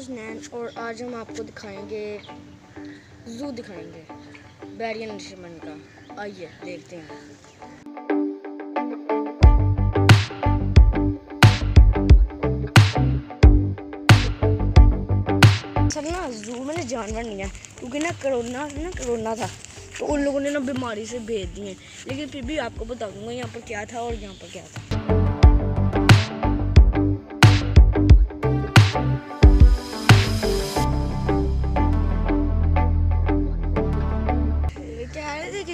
हुसनैन और आज हम आपको दिखाएंगे ज़ू दिखाएंगे बैरियन नशरमन का। आइए देखते हैं। सर ना ज़ू में जानवर नहीं है क्योंकि ना कोरोना था तो उन लोगों ने ना बीमारी से भेज दिए, लेकिन फिर भी आपको बता दूंगा यहाँ पर क्या था और यहाँ पर क्या था।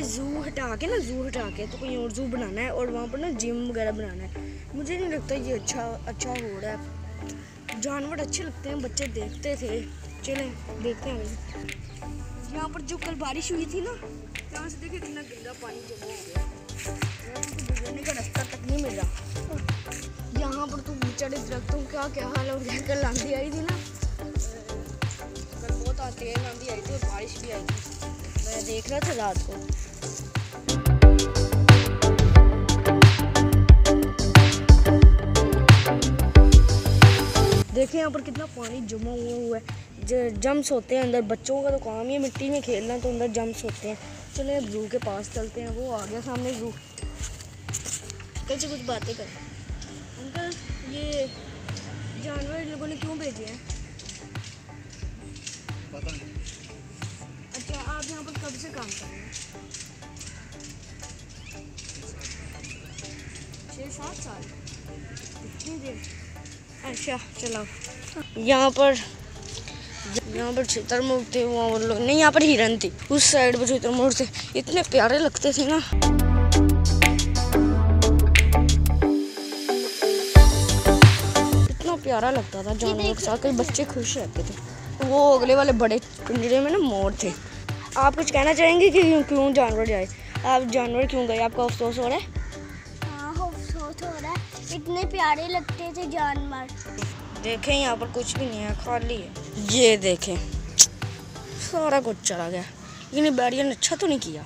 ज़ू हटा के तो कहीं और ज़ू बनाना है और वहाँ पर ना जिम वगैरह बनाना है। मुझे नहीं लगता ये अच्छा हो रहा है। जानवर अच्छे लगते हैं, बच्चे देखते थे। चलें देखते हैं। यहाँ पर जो कल बारिश हुई थी ना, यहाँ से देखिए कितना गंदा पानी जमा हो गया। गुजरने का रास्ता तक नहीं मिल रहा। यहाँ पर तो बेचारे दरख्तों का क्या हाल हो गया। कल आंधी आई थी ना, कल बहुत तेज आंधी आई थी और बारिश भी आई थी। मैं देख रहा था रात को। देखिए यहाँ पर कितना पानी जमा हुआ है। जम्स होते हैं अंदर, बच्चों का तो काम ही है मिट्टी में खेलना, तो अंदर जम्स होते हैं। चले अब ज़ू के पास चलते हैं। वो आ गया सामने ज़ू। कैसे कुछ बातें करें। अंकल, ये जानवर इन लोगों ने क्यों भेजे हैं? पता नहीं। अच्छा, आप यहाँ पर कब से काम कर रहे हैं? 6-7 साल। इतनी देर? अच्छा चलो। यहाँ पर शुतुरमुर्ग थे, वहाँ लोग नहीं, यहाँ पर हिरन थी। उस साइड पर शुतुरमुर्ग थे, इतने प्यारे लगते थे ना। इतना प्यारा लगता था जानवरों के साथ, कई बच्चे खुश रहते थे। वो अगले वाले बड़े पिंजरे में ना मोर थे। आप कुछ कहना चाहेंगे कि क्यों जानवर जाए? आप जानवर क्यों गए? आपका अफसोस हो रहा है? हाँ, अफसोस हो रहा है। इतने प्यारे लगते थे जानवर। देखें यहाँ पर कुछ भी नहीं है, खाली है। ये देखें सारा कुछ चला गया, लेकिन बैरियर ने अच्छा तो नहीं किया।